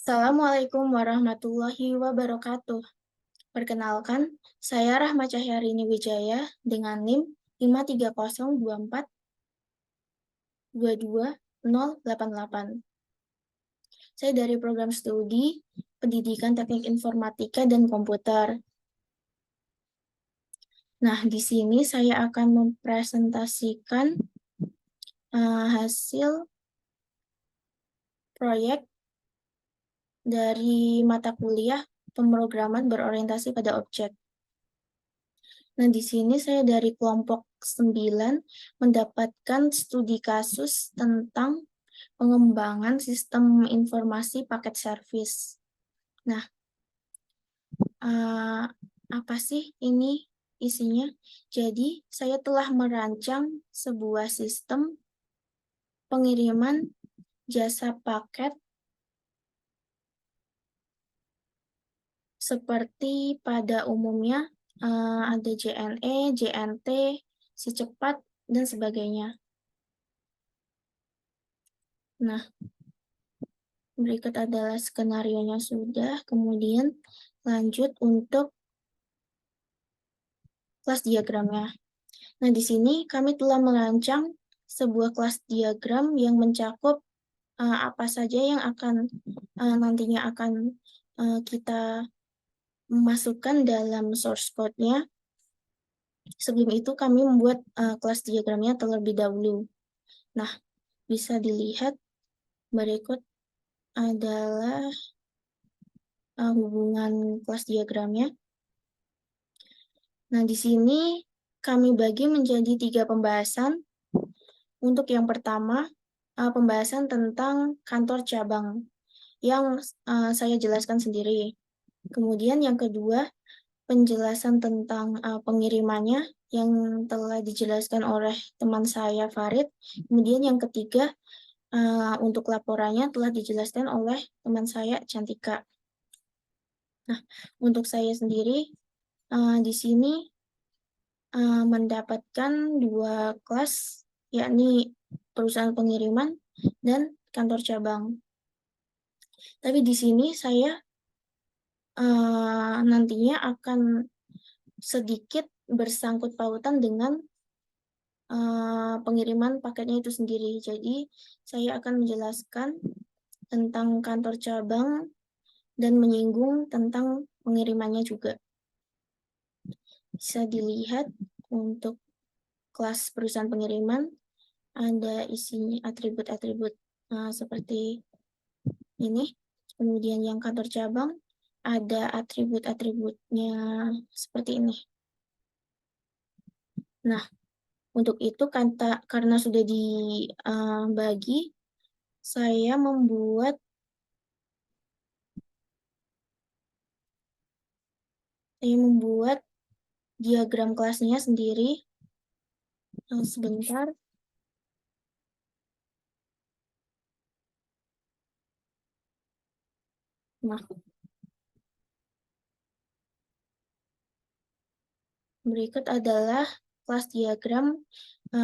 Assalamualaikum warahmatullahi wabarakatuh. Perkenalkan, saya Rahma Cahyarini Wijaya dengan NIM 53024-22088. Saya dari program studi Pendidikan Teknik Informatika dan Komputer. Nah, di sini saya akan mempresentasikan hasil proyek dari mata kuliah pemrograman berorientasi pada objek. Nah, di sini saya dari kelompok 9 mendapatkan studi kasus tentang pengembangan sistem informasi paket service. Nah, apa sih ini isinya? Jadi, saya telah merancang sebuah sistem pengiriman jasa paket seperti pada umumnya ada JNE, JNT, si cepat, dan sebagainya. Nah, berikut adalah skenario-nya sudah, kemudian lanjut untuk kelas diagramnya. Nah, di sini kami telah merancang sebuah kelas diagram yang mencakup apa saja yang akan nantinya akan kita masukkan dalam source code-nya. Sebelum itu kami membuat kelas diagramnya terlebih dahulu. Nah, bisa dilihat berikut adalah hubungan kelas diagramnya. Nah, di sini kami bagi menjadi 3 pembahasan. Untuk yang pertama, pembahasan tentang kantor cabang yang saya jelaskan sendiri. Kemudian yang kedua, penjelasan tentang pengirimannya yang telah dijelaskan oleh teman saya Farid. Kemudian yang ketiga, untuk laporannya telah dijelaskan oleh teman saya Cantika. Nah, untuk saya sendiri di sini mendapatkan 2 kelas, yakni perusahaan pengiriman dan kantor cabang. Tapi di sini saya nantinya akan sedikit bersangkut pautan dengan pengiriman paketnya itu sendiri. Jadi saya akan menjelaskan tentang kantor cabang dan menyinggung tentang pengirimannya juga. Bisa dilihat untuk kelas perusahaan pengiriman ada isinya atribut-atribut seperti ini. Kemudian yang kantor cabang ada atribut-atributnya seperti ini. Nah, untuk itu karena sudah dibagi, saya membuat diagram kelasnya sendiri. Sebentar. Nah, berikut adalah kelas diagram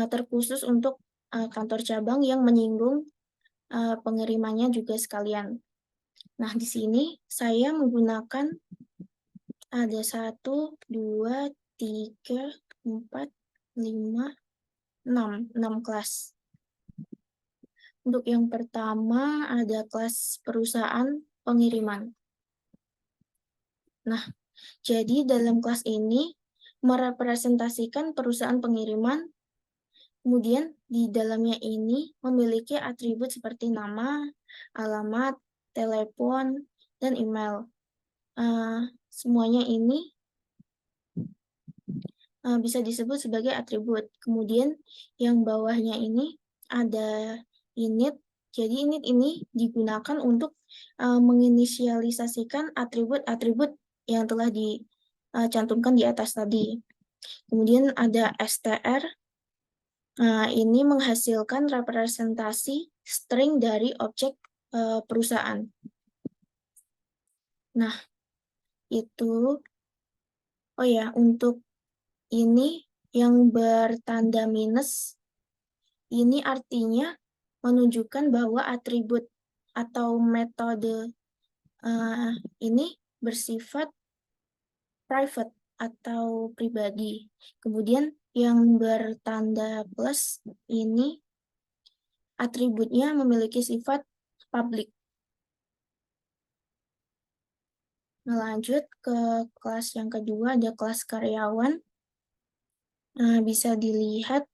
terkhusus untuk kantor cabang yang menyinggung pengirimannya juga sekalian. Nah, di sini saya menggunakan ada 1, 2, 3, 4, 5, 6 kelas. Untuk yang pertama ada kelas perusahaan pengiriman. Nah, jadi dalam kelas ini merepresentasikan perusahaan pengiriman, kemudian di dalamnya ini memiliki atribut seperti nama, alamat, telepon, dan email. Semuanya ini bisa disebut sebagai atribut. Kemudian yang bawahnya ini ada init. Jadi init ini digunakan untuk menginisialisasikan atribut-atribut yang telah dicantumkan di atas tadi. Kemudian ada str. Ini menghasilkan representasi string dari objek perusahaan. Nah, itu. Oh ya, untuk ini yang bertanda minus, ini artinya menunjukkan bahwa atribut atau metode ini bersifat private atau pribadi. Kemudian yang bertanda plus ini atributnya memiliki sifat publik. Nah, lanjut ke kelas yang kedua, ada kelas karyawan. Bisa dilihat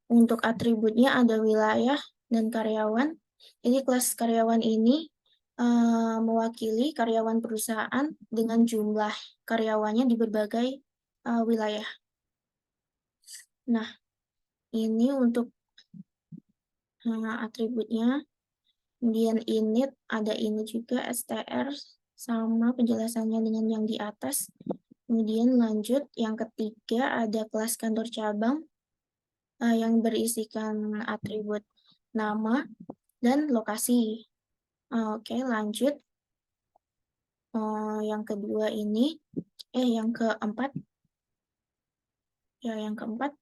untuk atributnya ada wilayah dan karyawan. Jadi kelas karyawan ini mewakili karyawan perusahaan dengan jumlah karyawannya di berbagai wilayah. Nah, ini untuk atributnya. Kemudian init, ada ini juga STR, sama penjelasannya dengan yang di atas. Kemudian lanjut, yang ketiga ada kelas kantor cabang yang berisikan atribut nama dan lokasi. Oke, lanjut. Yang kedua ini, yang keempat. Ya, yang keempat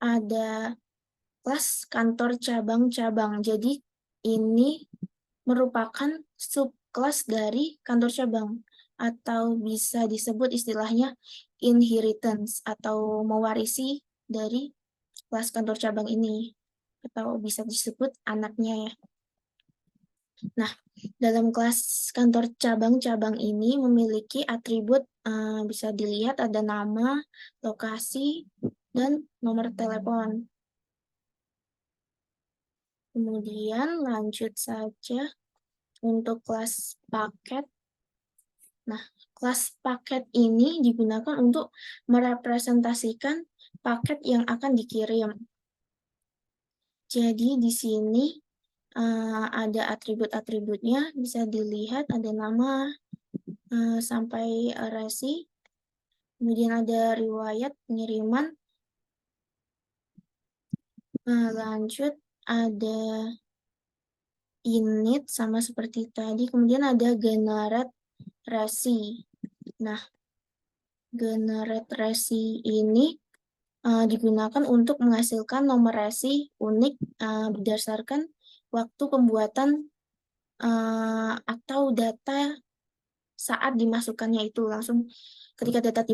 ada kelas kantor cabang-cabang. Jadi ini merupakan subkelas dari kantor cabang atau bisa disebut istilahnya inheritance atau mewarisi dari kelas kantor cabang ini atau bisa disebut anaknya ya. Nah, dalam kelas kantor cabang-cabang ini memiliki atribut bisa dilihat ada nama, lokasi, dan nomor telepon. Kemudian lanjut saja untuk kelas paket. Nah, kelas paket ini digunakan untuk merepresentasikan paket yang akan dikirim. Jadi di sini ada atribut-atributnya, bisa dilihat ada nama sampai resi, kemudian ada riwayat pengiriman, lanjut ada init sama seperti tadi, kemudian ada generate resi. Nah, generate resi ini digunakan untuk menghasilkan nomor resi unik berdasarkan waktu pembuatan atau data saat dimasukkannya itu langsung ketika data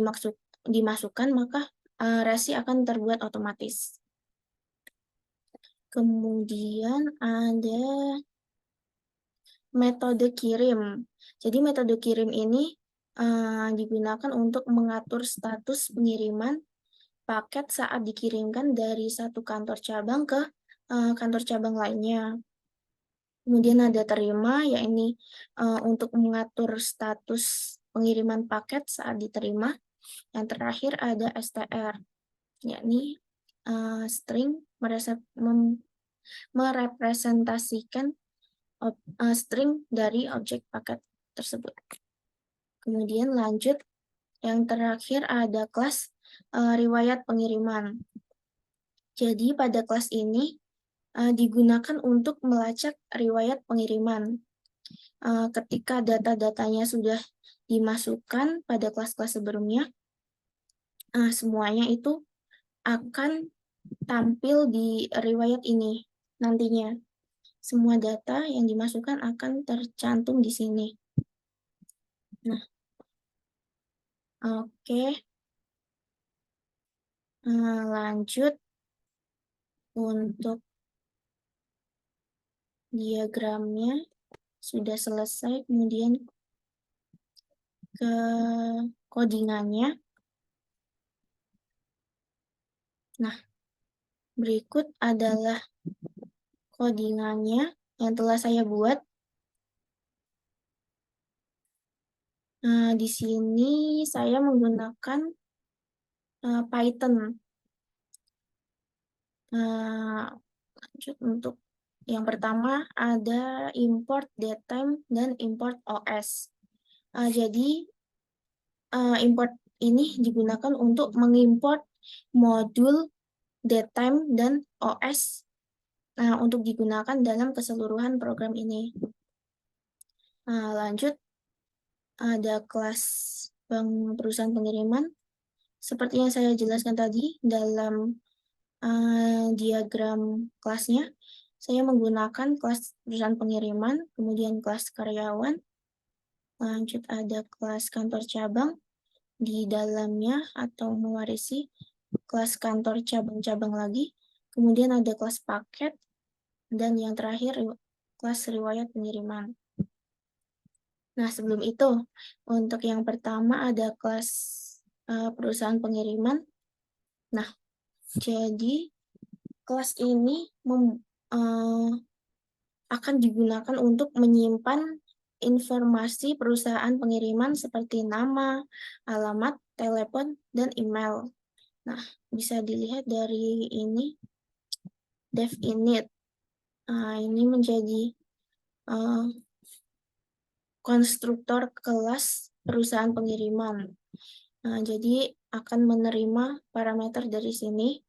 dimasukkan maka resi akan terbuat otomatis. Kemudian ada metode kirim. Jadi metode kirim ini digunakan untuk mengatur status pengiriman paket saat dikirimkan dari satu kantor cabang ke kantor cabang lainnya. Kemudian ada terima, yakni untuk mengatur status pengiriman paket saat diterima. Yang terakhir ada STR, yakni string merepresentasikan string dari objek paket tersebut. Kemudian lanjut, yang terakhir ada kelas riwayat pengiriman. Jadi pada kelas ini digunakan untuk melacak riwayat pengiriman. Ketika data-datanya sudah dimasukkan pada kelas-kelas sebelumnya, semuanya itu akan tampil di riwayat ini nantinya. Semua data yang dimasukkan akan tercantum di sini. Nah, oke. Lanjut untuk diagramnya sudah selesai, kemudian ke codingannya. Nah, berikut adalah codingannya yang telah saya buat. Di sini saya menggunakan Python. Lanjut untuk yang pertama ada import datetime dan import OS. Jadi import ini digunakan untuk mengimport modul datetime dan OS untuk digunakan dalam keseluruhan program ini. Lanjut ada kelas perusahaan pengiriman. Seperti yang saya jelaskan tadi dalam diagram kelasnya, saya menggunakan kelas perusahaan pengiriman, kemudian kelas karyawan, lanjut ada kelas kantor cabang, di dalamnya atau mewarisi kelas kantor cabang-cabang lagi, kemudian ada kelas paket, dan yang terakhir kelas riwayat pengiriman. Nah, sebelum itu, untuk yang pertama ada kelas perusahaan pengiriman. Nah, jadi kelas ini akan digunakan untuk menyimpan informasi perusahaan pengiriman seperti nama, alamat, telepon, dan email. Nah, bisa dilihat dari ini, dev init. Nah, ini menjadi konstruktor kelas perusahaan pengiriman. Nah, jadi akan menerima parameter dari sini.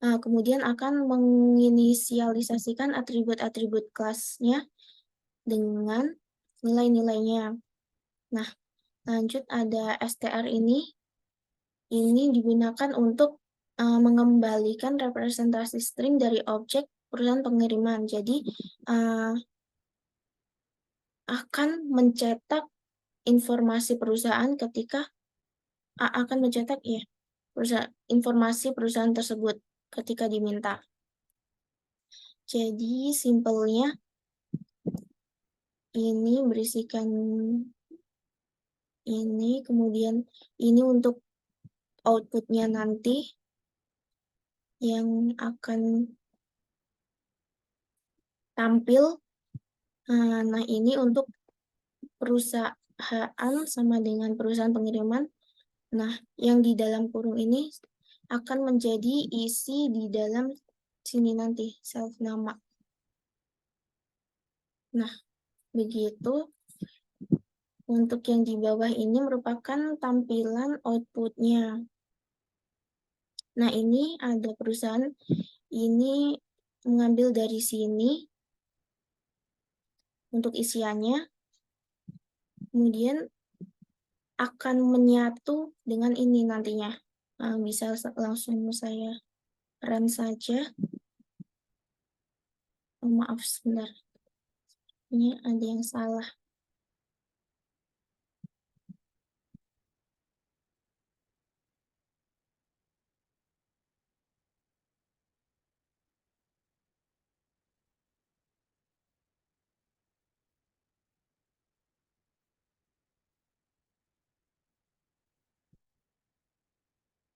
Nah, kemudian akan menginisialisasikan atribut-atribut kelasnya dengan nilai-nilainya. Nah, lanjut ada str ini digunakan untuk mengembalikan representasi string dari objek perusahaan pengiriman. Jadi, akan mencetak informasi perusahaan ketika akan mencetak informasi perusahaan tersebut ketika diminta. Jadi simpelnya ini berisikan ini, kemudian ini untuk outputnya nanti yang akan tampil. Nah, ini untuk perusahaan sama dengan perusahaan pengiriman. Nah, yang di dalam kurung ini akan menjadi isi di dalam sini nanti, self nama. Nah, begitu. Untuk yang di bawah ini merupakan tampilan outputnya. Nah, ini ada perusahaan, ini mengambil dari sini untuk isiannya, kemudian akan menyatu dengan ini nantinya. Bisa langsung saya run saja. Maaf sebentar, ini ada yang salah.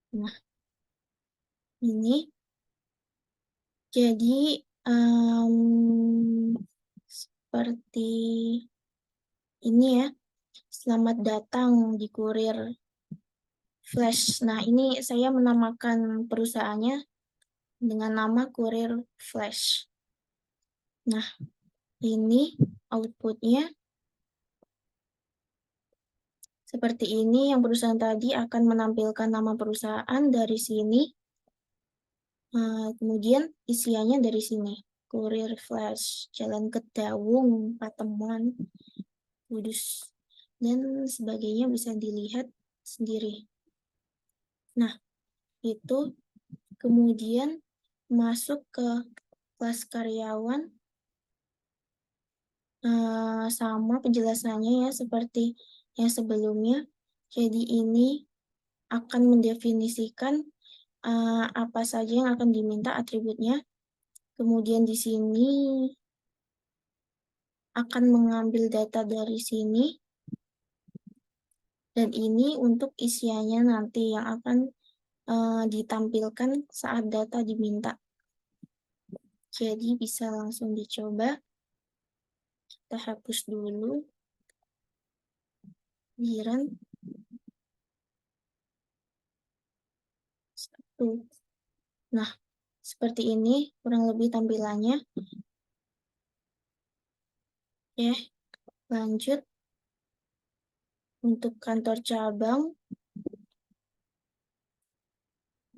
Nah, ini jadi seperti ini ya. Selamat datang di kurir Flash. Nah, ini saya menamakan perusahaannya dengan nama kurir Flash. Nah, ini outputnya seperti ini. Yang perusahaan tadi akan menampilkan nama perusahaan dari sini. Kemudian isiannya dari sini. Kurir Flash, Jalan Kedawung, Patemon, Kudus, dan sebagainya bisa dilihat sendiri. Nah, itu kemudian masuk ke kelas karyawan, sama penjelasannya ya seperti yang sebelumnya. Jadi ini akan mendefinisikan apa saja yang akan diminta atributnya. Kemudian di sini akan mengambil data dari sini. Dan ini untuk isiannya nanti yang akan ditampilkan saat data diminta. Jadi bisa langsung dicoba. Kita hapus dulu. Di run. Nah, seperti ini kurang lebih tampilannya. Oke, lanjut. Untuk kantor cabang,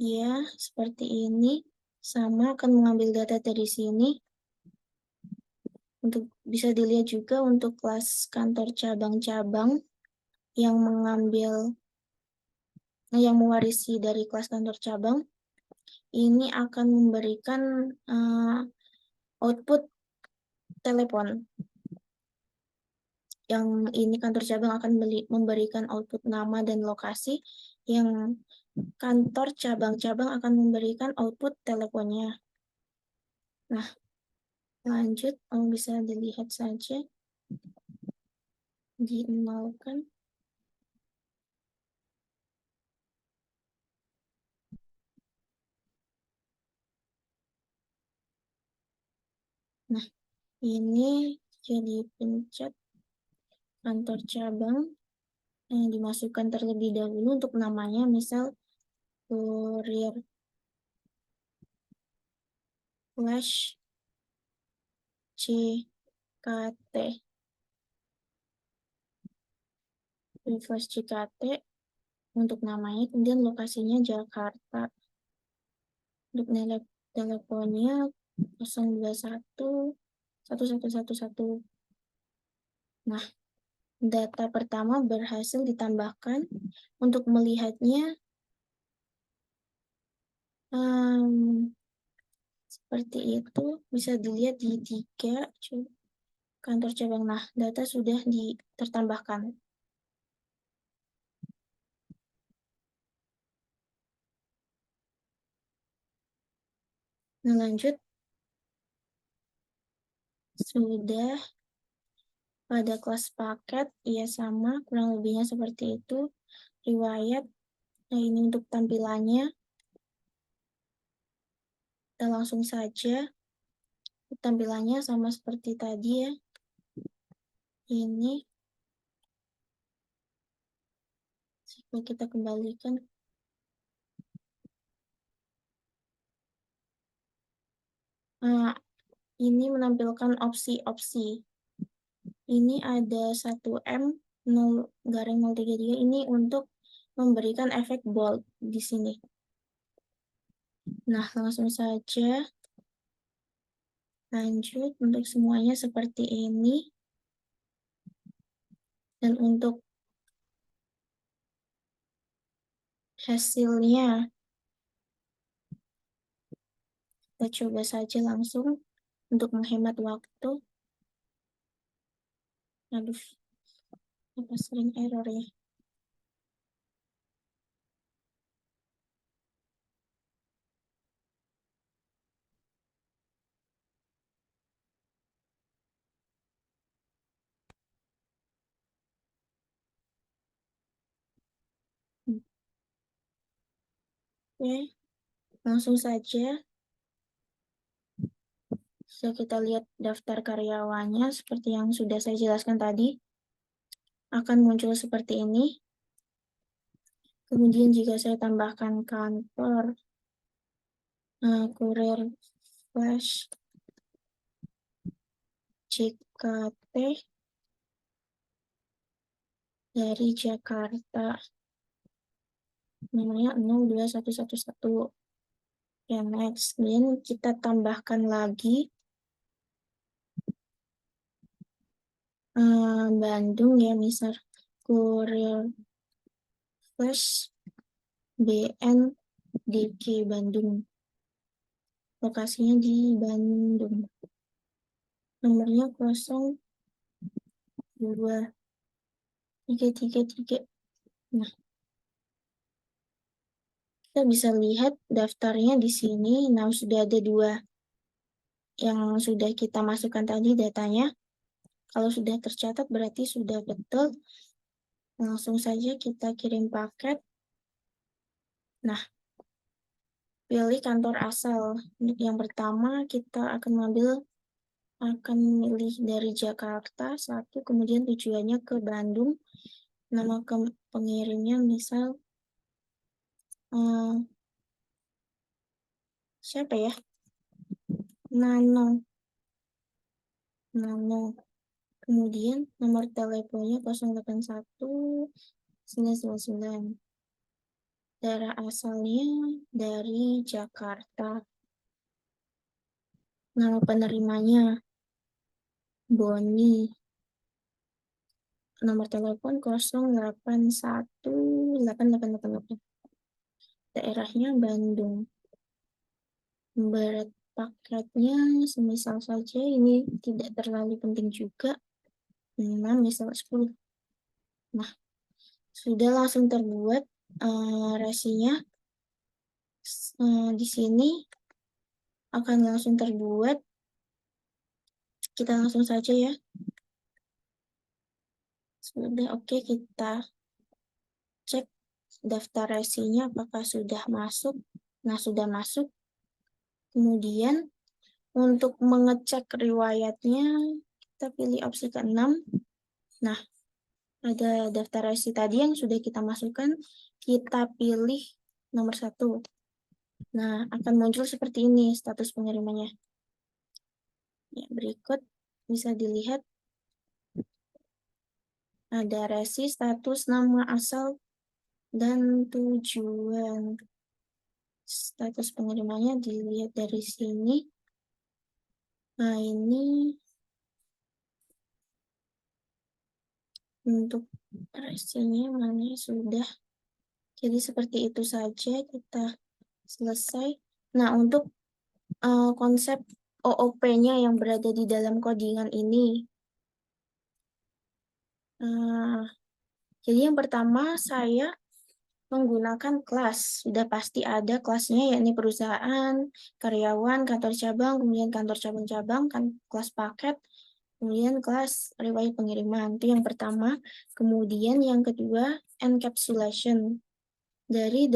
ya seperti ini. Sama akan mengambil data dari sini. Untuk bisa dilihat juga untuk kelas kantor cabang-cabang yang mewarisi dari kelas kantor cabang, ini akan memberikan output telepon. Yang ini kantor cabang akan memberikan output nama dan lokasi, yang kantor cabang-cabang akan memberikan output teleponnya. Nah, lanjut, bisa dilihat saja, dinolkan. Nah, ini jadi pencet kantor cabang yang dimasukkan terlebih dahulu untuk namanya, misal Kurir Flash CKT. Flash CKT untuk namanya, kemudian lokasinya Jakarta. Untuk teleponnya 021 1111. Nah, data pertama berhasil ditambahkan. Untuk melihatnya, seperti itu, bisa dilihat di 3 kantor cabang. Nah, data sudah tertambahkan. Nah, lanjut. Sudah pada kelas paket, ya sama, kurang lebihnya seperti itu. Riwayat, nah ini untuk tampilannya. Kita langsung saja. Tampilannya sama seperti tadi ya. Ini. Coba kita kembalikan. Nah, ini menampilkan opsi-opsi. Ini ada 1M 0-033. Ini untuk memberikan efek bold di sini. Nah, langsung saja. Lanjut, untuk semuanya seperti ini. Dan untuk hasilnya, kita coba saja langsung untuk menghemat waktu. Aduh, apa sering error ya. Oke, langsung saja. Bisa kita lihat daftar karyawannya seperti yang sudah saya jelaskan tadi. Akan muncul seperti ini. Kemudian jika saya tambahkan kantor Kurir Flash CKT dari Jakarta, namanya 02111. Ya, next. Kemudian kita tambahkan lagi Bandung ya, misal Kurir Flash BNDK Bandung. Lokasinya di Bandung. Nomornya 02333. Nah, kita bisa lihat daftarnya di sini. Nah, sudah ada 2 yang sudah kita masukkan tadi datanya. Kalau sudah tercatat berarti sudah betul. Langsung saja kita kirim paket. Nah, pilih kantor asal. Untuk yang pertama kita akan milih dari Jakarta 1, kemudian tujuannya ke Bandung. Nama pengirimnya misal siapa ya? Nano. Kemudian nomor teleponnya 081 999. Daerah asalnya dari Jakarta. Nama penerimanya Boni. Nomor telepon 0818888. Daerahnya Bandung. Berat paketnya semisal saja, ini tidak terlalu penting juga. 6 misal 10. Nah, sudah langsung terbuat resinya. Di sini akan langsung terbuat. Kita langsung saja ya. Sudah oke, kita cek daftar resinya apakah sudah masuk. Nah, sudah masuk. Kemudian untuk mengecek riwayatnya, kita pilih opsi ke-6. Nah, ada daftar resi tadi yang sudah kita masukkan, kita pilih nomor 1. Nah, akan muncul seperti ini status pengirimannya. Ya, berikut bisa dilihat ada resi, status, nama asal, dan tujuan. Status pengirimannya dilihat dari sini. Nah, ini untuk resinya mana sudah. Jadi seperti itu saja, kita selesai. Nah, untuk konsep OOP-nya yang berada di dalam codingan ini. Jadi yang pertama saya menggunakan kelas. Sudah pasti ada kelasnya, yakni perusahaan, karyawan, kantor cabang, kemudian kantor cabang-cabang, kan kelas paket, kemudian kelas riwayat pengiriman. Itu yang pertama. Kemudian yang kedua, encapsulation. Dari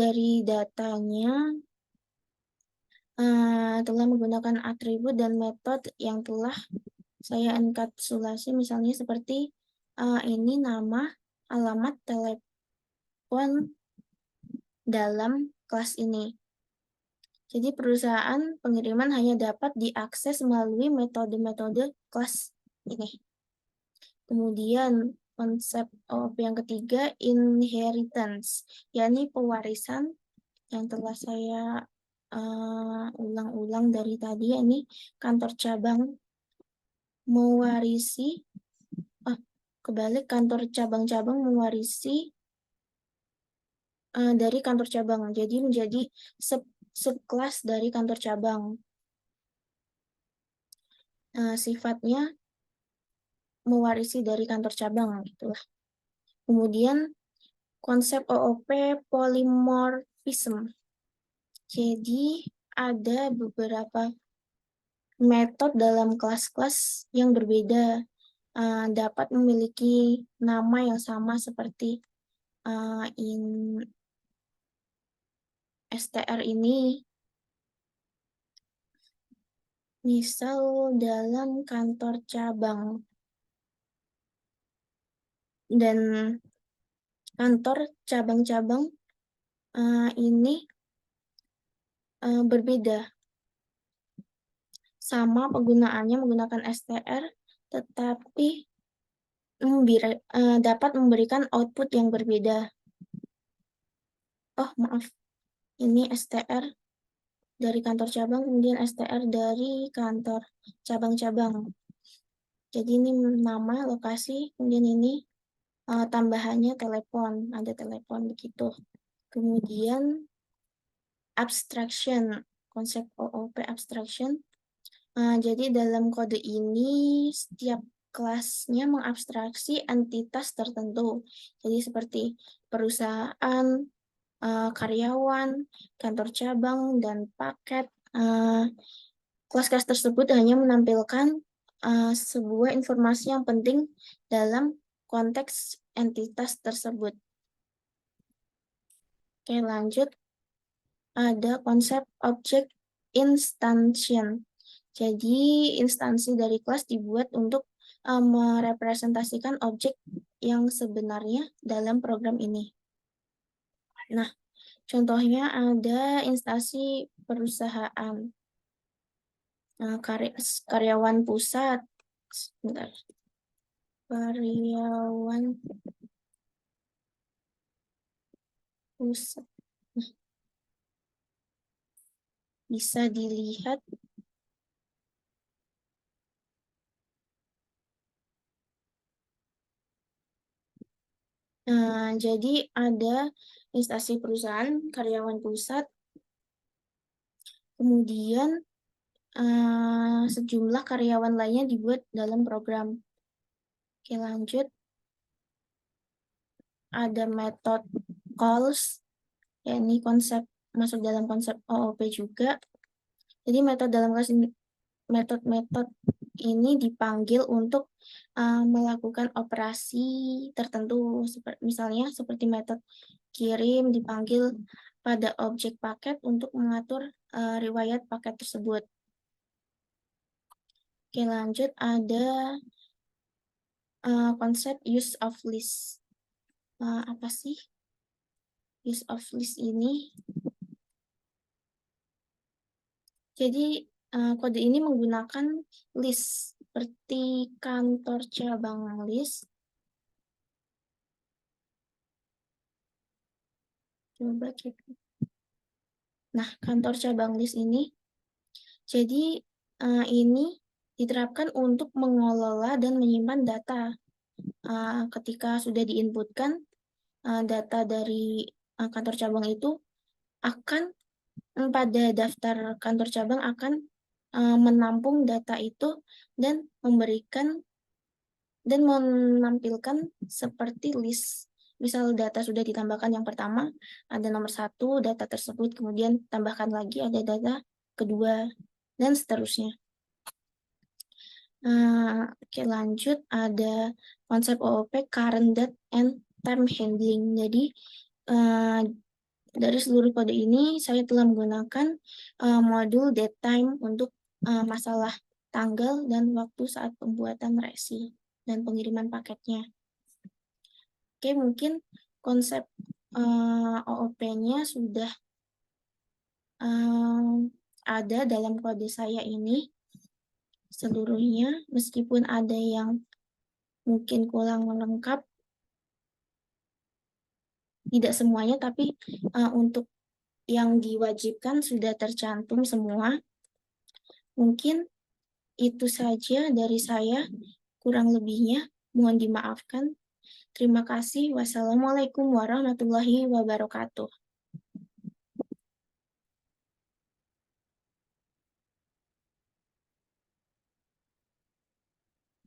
datanya telah menggunakan atribut dan metode yang telah saya enkapsulasi, misalnya seperti ini nama, alamat, telepon dalam kelas ini. Jadi perusahaan pengiriman hanya dapat diakses melalui metode-metode kelas ini. Kemudian konsep OOP yang ketiga, inheritance, yakni pewarisan yang telah saya ulang-ulang dari tadi, ini kantor cabang mewarisi, kebalik, kantor cabang-cabang mewarisi dari kantor cabang, jadi menjadi subkelas dari kantor cabang. Sifatnya mewarisi dari kantor cabang, gitulah. Kemudian konsep OOP polymorphism. Jadi ada beberapa metode dalam kelas-kelas yang berbeda dapat memiliki nama yang sama seperti STR ini. Misal dalam kantor cabang dan kantor cabang-cabang ini berbeda. Sama penggunaannya menggunakan STR, tetapi dapat memberikan output yang berbeda. Oh, maaf. Ini STR dari kantor cabang, kemudian STR dari kantor cabang-cabang. Jadi ini nama, lokasi, kemudian ini tambahannya telepon, ada telepon begitu. Kemudian abstraction, konsep OOP abstraction. Jadi dalam kode ini setiap kelasnya mengabstraksi entitas tertentu. Jadi seperti perusahaan, karyawan, kantor cabang, dan paket. Kelas-kelas tersebut hanya menampilkan sebuah informasi yang penting dalam konteks entitas tersebut. Oke, lanjut. Ada konsep object instantiation. Jadi, instansi dari kelas dibuat untuk merepresentasikan objek yang sebenarnya dalam program ini. Nah, contohnya ada instansi perusahaan. Karyawan pusat. Sebentar. Karyawan pusat. Nah, bisa dilihat jadi ada instansi perusahaan, karyawan pusat, kemudian sejumlah karyawan lainnya dibuat dalam program. Oke, lanjut. Ada metode calls, ya ini konsep masuk dalam konsep OOP juga. Jadi metode ini dipanggil untuk melakukan operasi tertentu, misalnya seperti metode kirim dipanggil pada objek paket untuk mengatur riwayat paket tersebut. Oke, lanjut ada konsep use of list. Apa sih use of list ini? Jadi kode ini menggunakan list seperti kantor cabang list. Coba cek. Nah, kantor cabang list ini, jadi ini diterapkan untuk mengelola dan menyimpan data. Ketika sudah diinputkan, data dari kantor cabang itu akan pada daftar kantor cabang akan menampung data itu dan menampilkan seperti list. Misal data sudah ditambahkan yang pertama, ada nomor 1, data tersebut, kemudian tambahkan lagi ada data kedua, dan seterusnya. Oke, lanjut ada konsep OOP, current date and time handling. Jadi, dari seluruh kode ini, saya telah menggunakan modul datetime untuk masalah tanggal dan waktu saat pembuatan resi dan pengiriman paketnya. Oke, mungkin konsep OOP-nya sudah ada dalam kode saya ini seluruhnya, meskipun ada yang mungkin kurang lengkap, tidak semuanya, tapi untuk yang diwajibkan sudah tercantum semua. Mungkin itu saja dari saya, kurang lebihnya mohon dimaafkan. Terima kasih. Wassalamualaikum warahmatullahi wabarakatuh.